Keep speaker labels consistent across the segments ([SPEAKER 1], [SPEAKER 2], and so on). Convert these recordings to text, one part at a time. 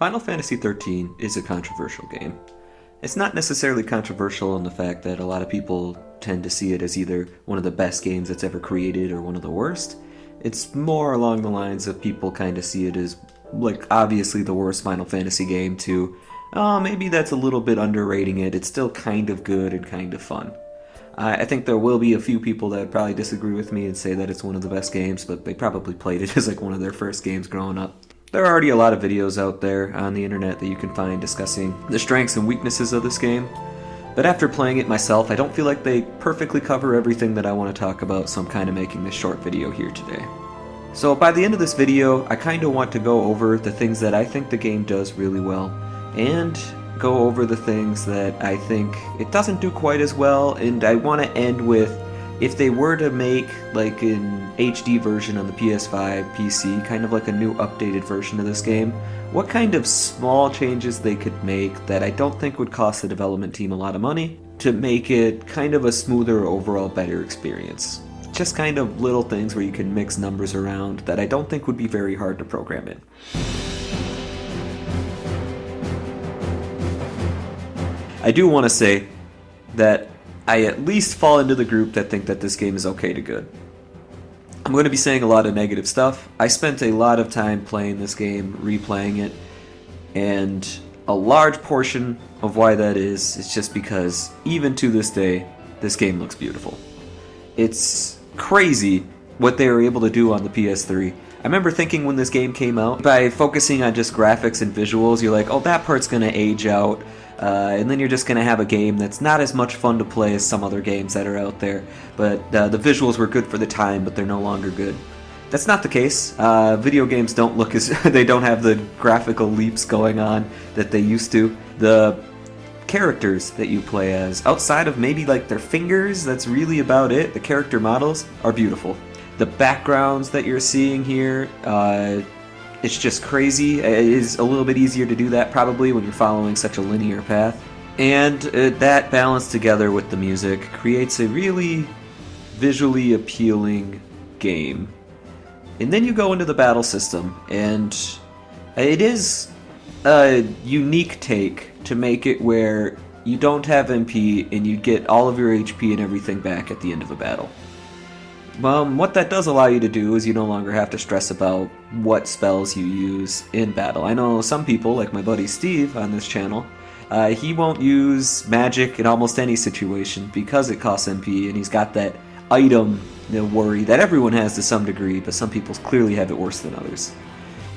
[SPEAKER 1] Final Fantasy XIII is a controversial game. It's not necessarily controversial in the fact that a lot of people tend to see it as either one of the best games that's ever created or one of the worst. It's more along the lines of people kind of see it as, like, obviously the worst Final Fantasy game to, oh, maybe that's a little bit underrating it. It's still kind of good and kind of fun. I think there will be a few people that probably disagree with me and say that it's one of the best games, but they probably played it as like one of their first games growing up. There are already a lot of videos out there on the internet that you can find discussing the strengths and weaknesses of this game, but after playing it myself, I don't feel like they perfectly cover everything that I want to talk about, so I'm kind of making this short video here today. So by the end of this video, I kind of want to go over the things that I think the game does really well, and go over the things that I think it doesn't do quite as well, and I want to end with, if they were to make like an HD version on the PS5, PC, kind of like a new updated version of this game, what kind of small changes they could make that I don't think would cost the development team a lot of money to make it kind of a smoother, overall better experience. Just kind of little things where you can mix numbers around that I don't think would be very hard to program in. I do want to say that I at least fall into the group that think that this game is okay to good. I'm going to be saying a lot of negative stuff. I spent a lot of time playing this game, replaying it, and a large portion of why that is just because, even to this day, this game looks beautiful. It's crazy what they were able to do on the PS3. I remember thinking when this game came out, by focusing on just graphics and visuals, you're like, oh, that part's going to age out. And then you're just going to have a game that's not as much fun to play as some other games that are out there. But the visuals were good for the time, but they're no longer good. That's not the case. Video games don't look as... they don't have the graphical leaps going on that they used to. The characters that you play as, outside of maybe like their fingers, that's really about it. The character models are beautiful. The backgrounds that you're seeing here, it's just crazy. It is a little bit easier to do that probably when you're following such a linear path. And that balanced together with the music creates a really visually appealing game. And then you go into the battle system, and it is a unique take to make it where you don't have MP and you get all of your HP and everything back at the end of a battle. What that does allow you to do is you no longer have to stress about what spells you use in battle. I know some people, like my buddy Steve on this channel, he won't use magic in almost any situation because it costs MP, and he's got that item worry that everyone has to some degree, but some people clearly have it worse than others.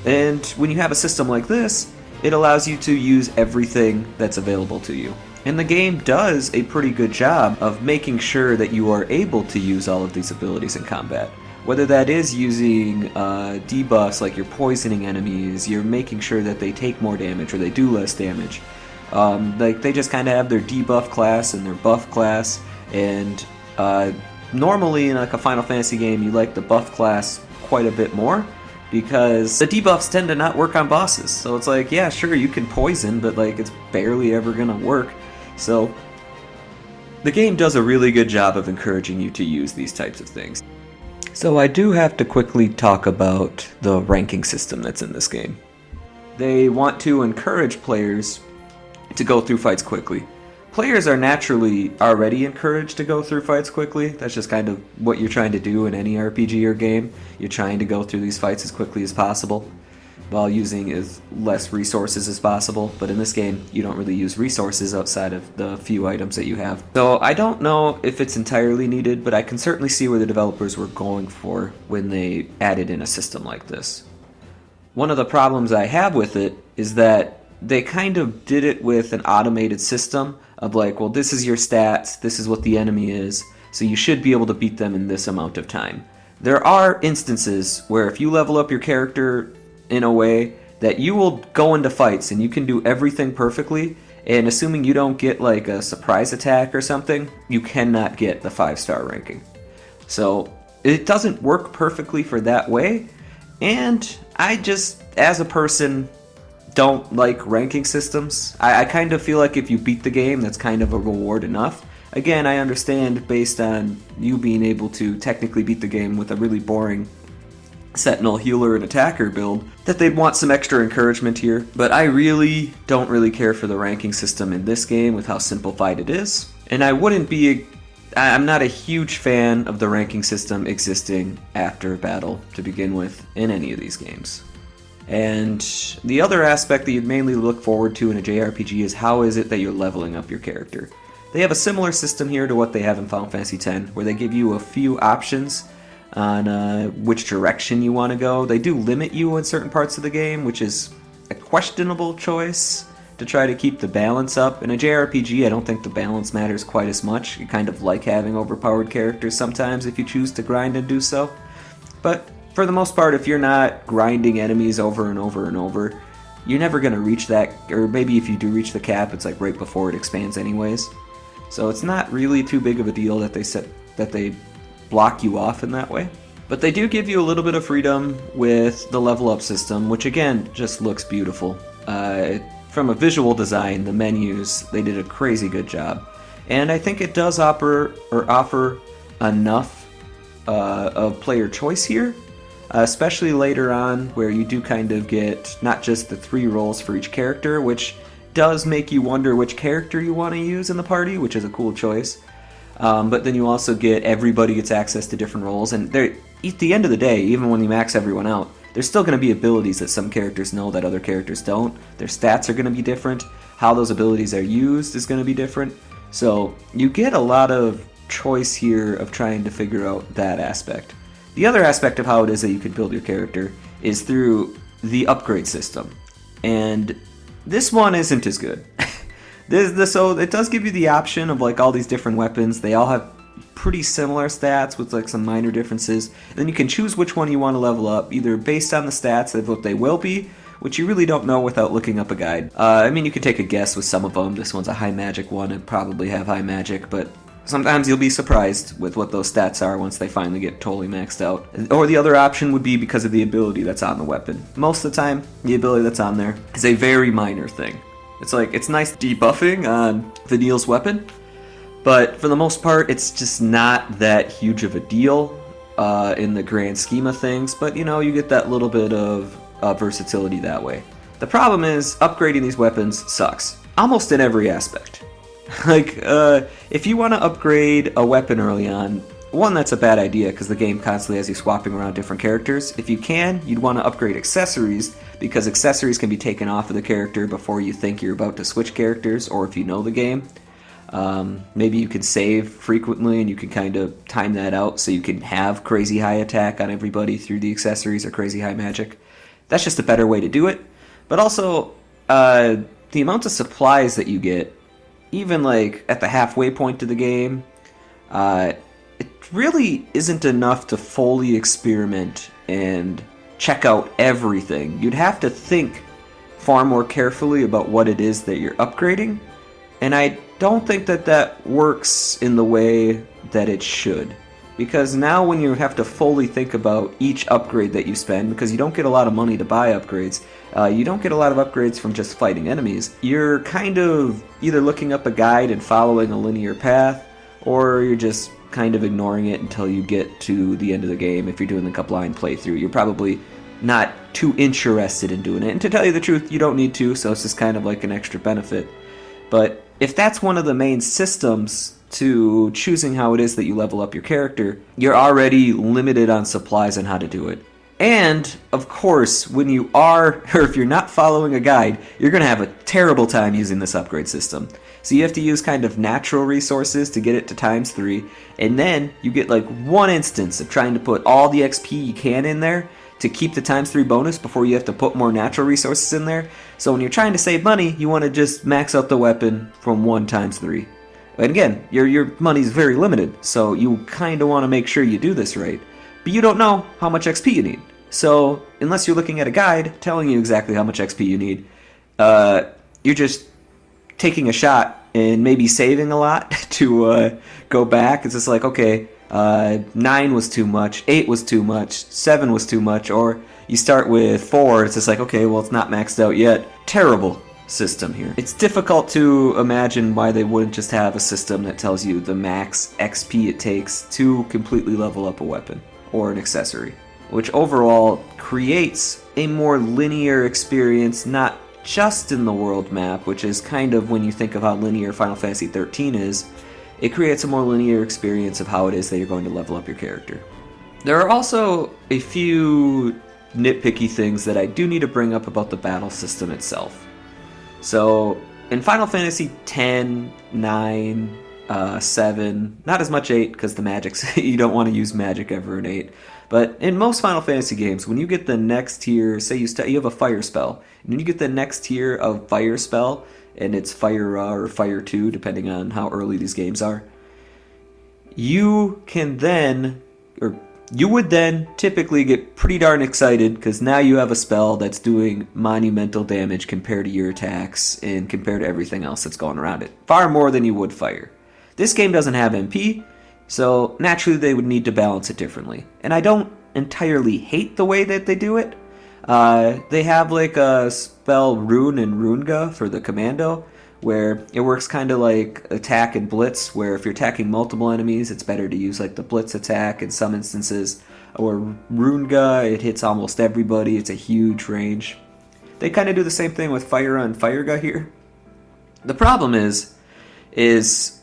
[SPEAKER 1] And when you have a system like this, it allows you to use everything that's available to you. And the game does a pretty good job of making sure that you are able to use all of these abilities in combat. Whether that is using debuffs like you're poisoning enemies, you're making sure that they take more damage or they do less damage. Like they just kind of have their debuff class and their buff class, and normally in like a Final Fantasy game you like the buff class quite a bit more, because the debuffs tend to not work on bosses. So it's like, yeah, sure, you can poison, but like it's barely ever gonna work. So the game does a really good job of encouraging you to use these types of things. So I do have to quickly talk about the ranking system that's in this game. They want to encourage players to go through fights quickly. Players are naturally already encouraged to go through fights quickly. That's just kind of what you're trying to do in any RPG or game. You're trying to go through these fights as quickly as possible while using as less resources as possible. But in this game, you don't really use resources outside of the few items that you have. So I don't know if it's entirely needed, but I can certainly see where the developers were going for when they added in a system like this. One of the problems I have with it is that they kind of did it with an automated system of like, well, this is your stats, this is what the enemy is, so you should be able to beat them in this amount of time. There are instances where if you level up your character in a way that you will go into fights and you can do everything perfectly, and assuming you don't get like a surprise attack or something, you cannot get the 5-star ranking. So it doesn't work perfectly for that way, and I just, as a person, don't like ranking systems. I kind of feel like if you beat the game, that's kind of a reward enough. Again, I understand based on you being able to technically beat the game with a really boring Sentinel, Healer, and Attacker build, that they'd want some extra encouragement here. But I really don't really care for the ranking system in this game with how simplified it is. And I'm not a huge fan of the ranking system existing after battle to begin with in any of these games. And the other aspect that you'd mainly look forward to in a JRPG is how is it that you're leveling up your character. They have a similar system here to what they have in Final Fantasy X, where they give you a few options on which direction you want to go. They do limit you in certain parts of the game, which is a questionable choice to try to keep the balance up. In a JRPG, I don't think the balance matters quite as much. You kind of like having overpowered characters sometimes if you choose to grind and do so. But for the most part, if you're not grinding enemies over and over and over, you're never going to reach that, or maybe if you do reach the cap, it's like right before it expands anyways. So it's not really too big of a deal that they block you off in that way. But they do give you a little bit of freedom with the level up system, which again just looks beautiful. From a visual design, the menus, they did a crazy good job. And I think it does offer enough of player choice here, especially later on where you do kind of get not just the 3 roles for each character, which does make you wonder which character you want to use in the party, which is a cool choice. But then you also get everybody gets access to different roles, and at the end of the day, even when you max everyone out, there's still going to be abilities that some characters know that other characters don't. Their stats are going to be different. How those abilities are used is going to be different. So you get a lot of choice here of trying to figure out that aspect. The other aspect of how it is that you can build your character is through the upgrade system. And this one isn't as good. So it does give you the option of like all these different weapons. They all have pretty similar stats with like some minor differences. And then you can choose which one you want to level up, either based on the stats of what they will be, which you really don't know without looking up a guide. I mean, you can take a guess with some of them. This one's a high magic one and probably have high magic, but sometimes you'll be surprised with what those stats are once they finally get totally maxed out. Or the other option would be because of the ability that's on the weapon. Most of the time, the ability that's on there is a very minor thing. It's nice debuffing on Vanille's weapon, but for the most part, it's just not that huge of a deal in the grand scheme of things, but you get that little bit of versatility that way. The problem is, upgrading these weapons sucks, almost in every aspect. If you want to upgrade a weapon early on, one, that's a bad idea because the game constantly has you swapping around different characters. If you can, you'd want to upgrade accessories because accessories can be taken off of the character before you think you're about to switch characters, or if you know the game. Maybe you can save frequently and you can kind of time that out so you can have crazy high attack on everybody through the accessories or crazy high magic. That's just a better way to do it. But also, the amount of supplies that you get, even like at the halfway point of the game, it really isn't enough to fully experiment and check out everything. You'd have to think far more carefully about what it is that you're upgrading, and I don't think that works in the way that it should. Because now when you have to fully think about each upgrade that you spend, because you don't get a lot of money to buy upgrades, you don't get a lot of upgrades from just fighting enemies, you're kind of either looking up a guide and following a linear path, or you're just kind of ignoring it until you get to the end of the game. If you're doing like a blind playthrough, you're probably not too interested in doing it. And to tell you the truth, you don't need to, so it's just kind of like an extra benefit. But if that's one of the main systems to choosing how it is that you level up your character, you're already limited on supplies and how to do it. And, of course, when you are, or if you're not following a guide, you're going to have a terrible time using this upgrade system. So you have to use kind of natural resources to get it to ×3, and then you get like one instance of trying to put all the XP you can in there to keep the ×3 bonus before you have to put more natural resources in there. So when you're trying to save money, you want to just max out the weapon from 1 ×3. And again, your money's very limited, so you kind of want to make sure you do this right. But you don't know how much XP you need. So unless you're looking at a guide telling you exactly how much XP you need, you're just taking a shot and maybe saving a lot to go back. It's just like, okay, 9 was too much, 8 was too much, 7 was too much, or you start with 4, it's just like, okay, well, it's not maxed out yet. Terrible system here. It's difficult to imagine why they wouldn't just have a system that tells you the max XP it takes to completely level up a weapon or an accessory. which overall creates a more linear experience, not just in the world map, which is kind of when you think of how linear Final Fantasy XIII is. It creates a more linear experience of how it is that you're going to level up your character. There are also a few nitpicky things that I do need to bring up about the battle system itself. So, in Final Fantasy X, 9, 7, not as much 8 because the magic's you don't want to use magic ever in 8. But in most Final Fantasy games, when you get the next tier, say you have a fire spell, and when you get the next tier of fire spell, and it's Fire or Fire 2, depending on how early these games are, you would then typically get pretty darn excited because now you have a spell that's doing monumental damage compared to your attacks and compared to everything else that's going around it. Far more than you would fire. This game doesn't have MP, so naturally they would need to balance it differently. And I don't entirely hate the way that they do it. They have like a spell Rune and Runga for the commando, where it works kind of like attack and blitz, where if you're attacking multiple enemies, it's better to use like the blitz attack in some instances. Or Runga, it hits almost everybody, it's a huge range. They kind of do the same thing with Fire and Fireга here. The problem is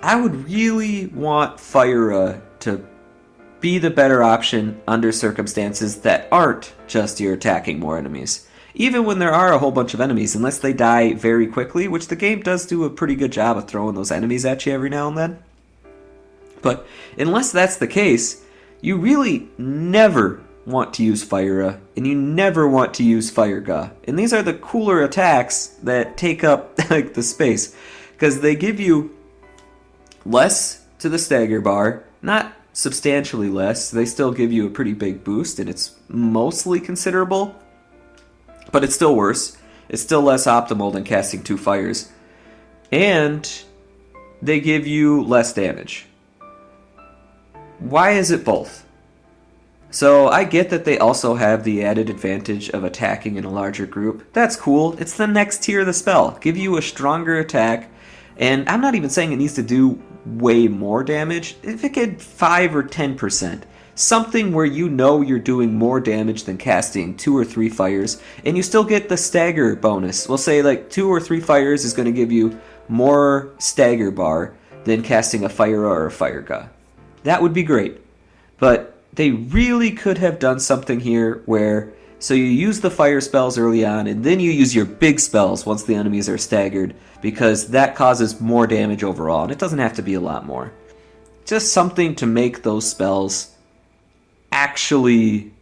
[SPEAKER 1] I would really want Fire to be the better option under circumstances that aren't just you're attacking more enemies. Even when there are a whole bunch of enemies, unless they die very quickly, which the game does do a pretty good job of throwing those enemies at you every now and then. But unless that's the case, you really never want to use Fire, and you never want to use Fireга. And these are the cooler attacks that take up like the space, because they give you less to the stagger bar, not substantially less. They still give you a pretty big boost, and it's mostly considerable. But it's still worse. It's still less optimal than casting 2 fires. And they give you less damage. Why is it both? So I get that they also have the added advantage of attacking in a larger group. That's cool. It's the next tier of the spell. Give you a stronger attack. And I'm not even saying it needs to do way more damage. If it get 5 or 10%. Something where you know you're doing more damage than casting 2 or 3 fires, and you still get the stagger bonus. We'll say like 2 or 3 fires is going to give you more stagger bar than casting a Fire or a Firega. That would be great. But they really could have done something here where, so you use the fire spells early on, and then you use your big spells once the enemies are staggered, because that causes more damage overall, and it doesn't have to be a lot more. Just something to make those spells actually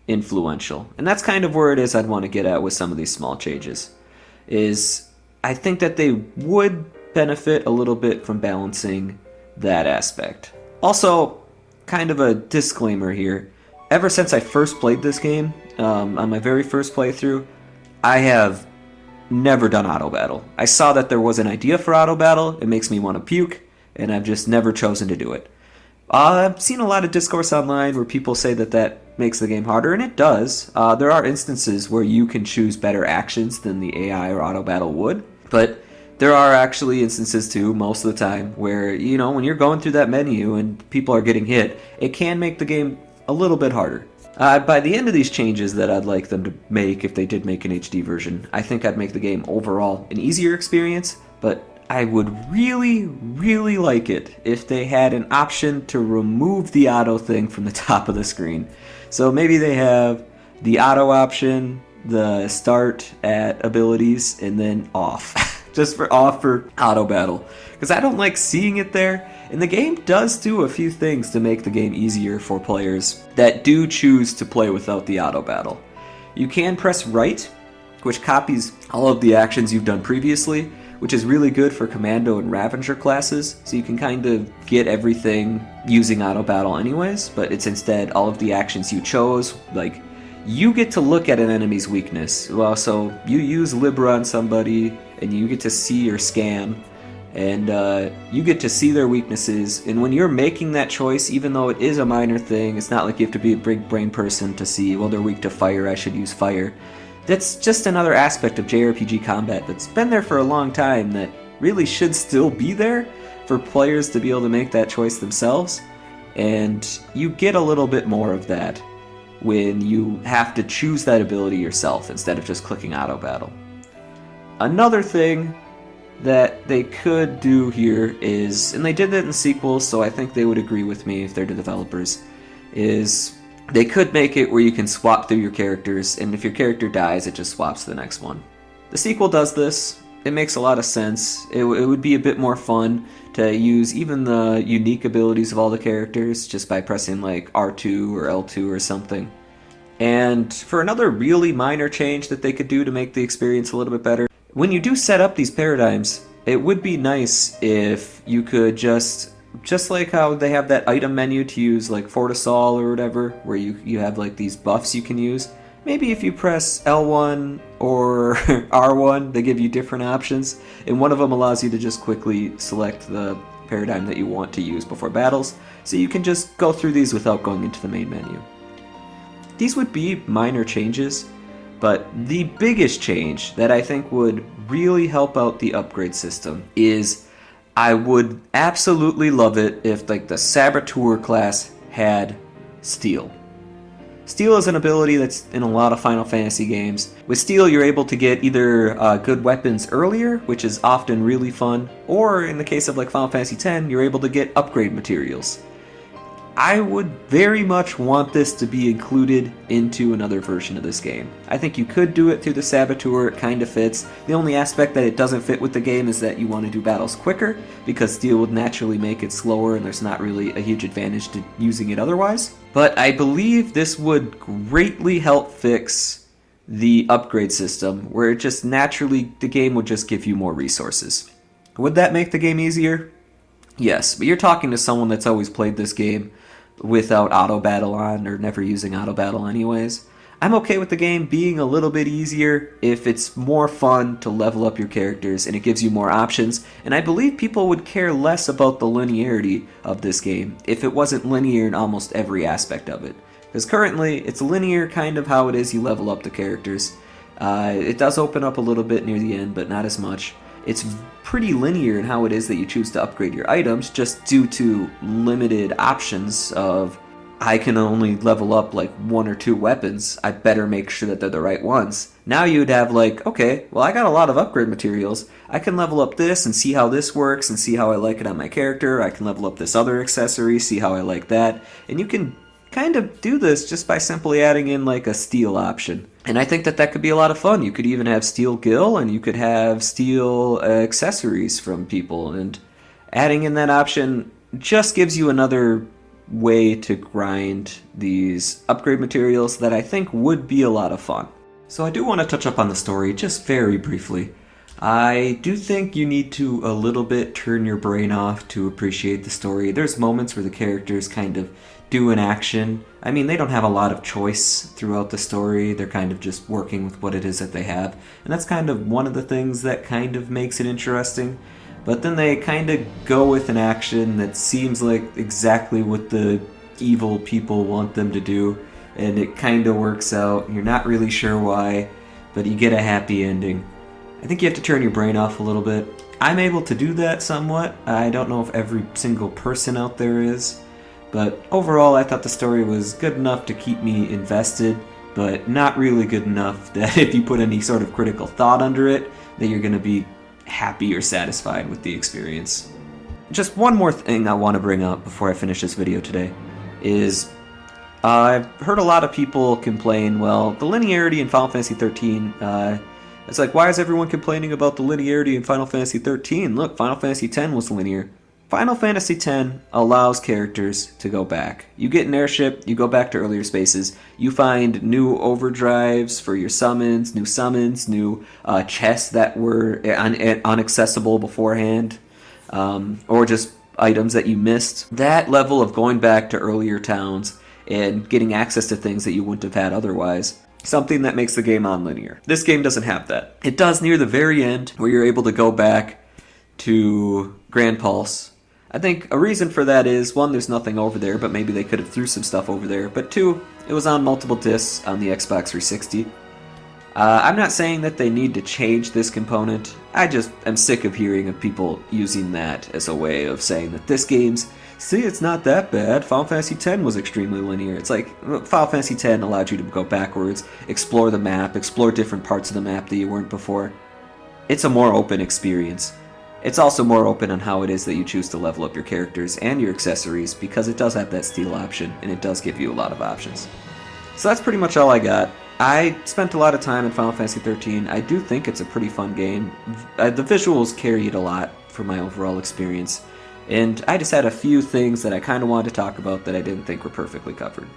[SPEAKER 1] influential. And that's kind of where it is I'd want to get at with some of these small changes. Is I think that they would benefit a little bit from balancing that aspect. Also, kind of a disclaimer here. Ever since I first played this game, on my very first playthrough, I have never done auto battle. I saw that there was an idea for auto battle, it makes me want to puke, and I've just never chosen to do it. I've seen a lot of discourse online where people say that makes the game harder, and it does. There are instances where you can choose better actions than the AI or auto battle would, but there are actually instances too, most of the time, where, you know, when you're going through that menu and people are getting hit, it can make the game a little bit harder. By the end of these changes that I'd like them to make, if they did make an HD version, I think I'd make the game overall an easier experience, but I would really, really like it if they had an option to remove the auto thing from the top of the screen. So maybe they have the auto option, the start at abilities, and then off. Just for off for auto battle. Because I don't like seeing it there. And the game does do a few things to make the game easier for players that do choose to play without the auto battle. You can press right, which copies all of the actions you've done previously, which is really good for Commando and Ravager classes, so you can kind of get everything using auto battle anyways, but it's instead all of the actions you chose. Like, you get to look at an enemy's weakness. Well, so you use Libra on somebody, and you get to see or scan, and you get to see their weaknesses, and when you're making that choice, even though it is a minor thing, it's not like you have to be a big brain person to see, well, they're weak to fire, I should use fire. That's just another aspect of JRPG combat that's been there for a long time that really should still be there for players to be able to make that choice themselves, and you get a little bit more of that when you have to choose that ability yourself instead of just clicking auto battle. Another thing that they could do here is, and they did that in sequels, so I think they would agree with me if they're the developers, is they could make it where you can swap through your characters, and if your character dies, it just swaps to the next one. The sequel does this. It makes a lot of sense. It would be a bit more fun to use even the unique abilities of all the characters just by pressing like R2 or L2 or something. And for another really minor change that they could do to make the experience a little bit better, when you do set up these paradigms, it would be nice if you could just like how they have that item menu to use like Fortisol or whatever, where you have like these buffs you can use. Maybe if you press L1 or R1, they give you different options, and one of them allows you to just quickly select the paradigm that you want to use before battles, so you can just go through these without going into the main menu. These would be minor changes, but the biggest change that I think would really help out the upgrade system is I would absolutely love it if like the Saboteur class had Steel. Steel is an ability that's in a lot of Final Fantasy games. With Steel, you're able to get either good weapons earlier, which is often really fun, or in the case of like Final Fantasy X, you're able to get upgrade materials. I would very much want this to be included into another version of this game. I think you could do it through the Saboteur, it kind of fits. The only aspect that it doesn't fit with the game is that you want to do battles quicker, because Steel would naturally make it slower and there's not really a huge advantage to using it otherwise. But I believe this would greatly help fix the upgrade system, where it just naturally, the game would just give you more resources. Would that make the game easier? Yes, but you're talking to someone that's always played this game without auto battle on, or never using auto battle anyways. I'm okay with the game being a little bit easier if it's more fun to level up your characters and it gives you more options, and I believe people would care less about the linearity of this game if it wasn't linear in almost every aspect of it. Because currently, it's linear kind of how it is you level up the characters. It does open up a little bit near the end, but not as much. It's pretty linear in how it is that you choose to upgrade your items, just due to limited options of, I can only level up like 1 or 2 weapons, I better make sure that they're the right ones. Now you'd have like, okay, well I got a lot of upgrade materials, I can level up this and see how this works and see how I like it on my character, I can level up this other accessory, see how I like that, and you can kind of do this just by simply adding in like a Steel option. And I think that that could be a lot of fun. You could even have Steel Gil, and you could have Steel accessories from people, and adding in that option just gives you another way to grind these upgrade materials that I think would be a lot of fun. So I do want to touch up on the story just very briefly. I do think you need to a little bit turn your brain off to appreciate the story. There's moments where the characters kind of do an action. I mean, they don't have a lot of choice throughout the story. They're kind of just working with what it is that they have. And that's kind of one of the things that kind of makes it interesting. But then they kind of go with an action that seems like exactly what the evil people want them to do. And it kind of works out. You're not really sure why, but you get a happy ending. I think you have to turn your brain off a little bit. I'm able to do that somewhat. I don't know if every single person out there is. But overall, I thought the story was good enough to keep me invested, but not really good enough that if you put any sort of critical thought under it, that you're going to be happy or satisfied with the experience. Just one more thing I want to bring up before I finish this video today is I've heard a lot of people complain, well, the linearity in Final Fantasy XIII, it's like, why is everyone complaining about the linearity in Final Fantasy XIII? Look, Final Fantasy X was linear. Final Fantasy X allows characters to go back. You get an airship, you go back to earlier spaces, you find new overdrives for your summons, new chests that were inaccessible beforehand, or just items that you missed. That level of going back to earlier towns and getting access to things that you wouldn't have had otherwise, something that makes the game non-linear. This game doesn't have that. It does near the very end, where you're able to go back to Grand Pulse. I think a reason for that is, one, there's nothing over there, but maybe they could have threw some stuff over there, but two, it was on multiple discs on the Xbox 360. I'm not saying that they need to change this component. I just am sick of hearing of people using that as a way of saying that this game's, see, it's not that bad. Final Fantasy X was extremely linear. It's like, Final Fantasy X allowed you to go backwards, explore the map, explore different parts of the map that you weren't before. It's a more open experience. It's also more open on how it is that you choose to level up your characters and your accessories, because it does have that steal option, and it does give you a lot of options. So that's pretty much all I got. I spent a lot of time in Final Fantasy XIII. I do think it's a pretty fun game. The visuals carry it a lot for my overall experience. And I just had a few things that I kind of wanted to talk about that I didn't think were perfectly covered.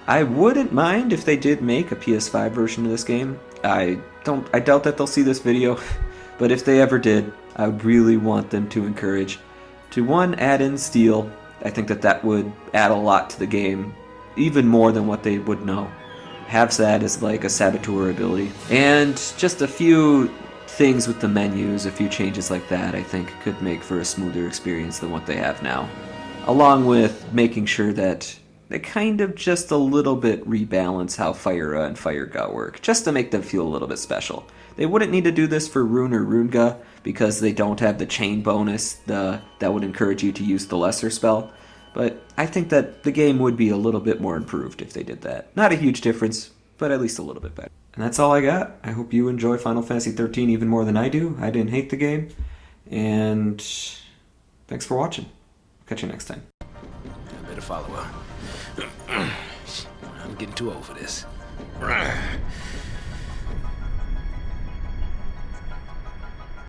[SPEAKER 1] I wouldn't mind if they did make a PS5 version of this game. I doubt that they'll see this video, but if they ever did, I would really want them to encourage to, one, add in steal. I think that would add a lot to the game, even more than what they would know. Have that as like a saboteur ability. And just a few things with the menus, a few changes like that, I think could make for a smoother experience than what they have now. Along with making sure that they kind of just a little bit rebalance how Fire and Fire Gut work, just to make them feel a little bit special. They wouldn't need to do this for Rune or Runega because they don't have the chain bonus that would encourage you to use the lesser spell. But I think that the game would be a little bit more improved if they did that. Not a huge difference, but at least a little bit better. And that's all I got. I hope you enjoy Final Fantasy XIII even more than I do. I didn't hate the game. And thanks for watching. Catch you next time.
[SPEAKER 2] I better follow her. I'm getting too old for this.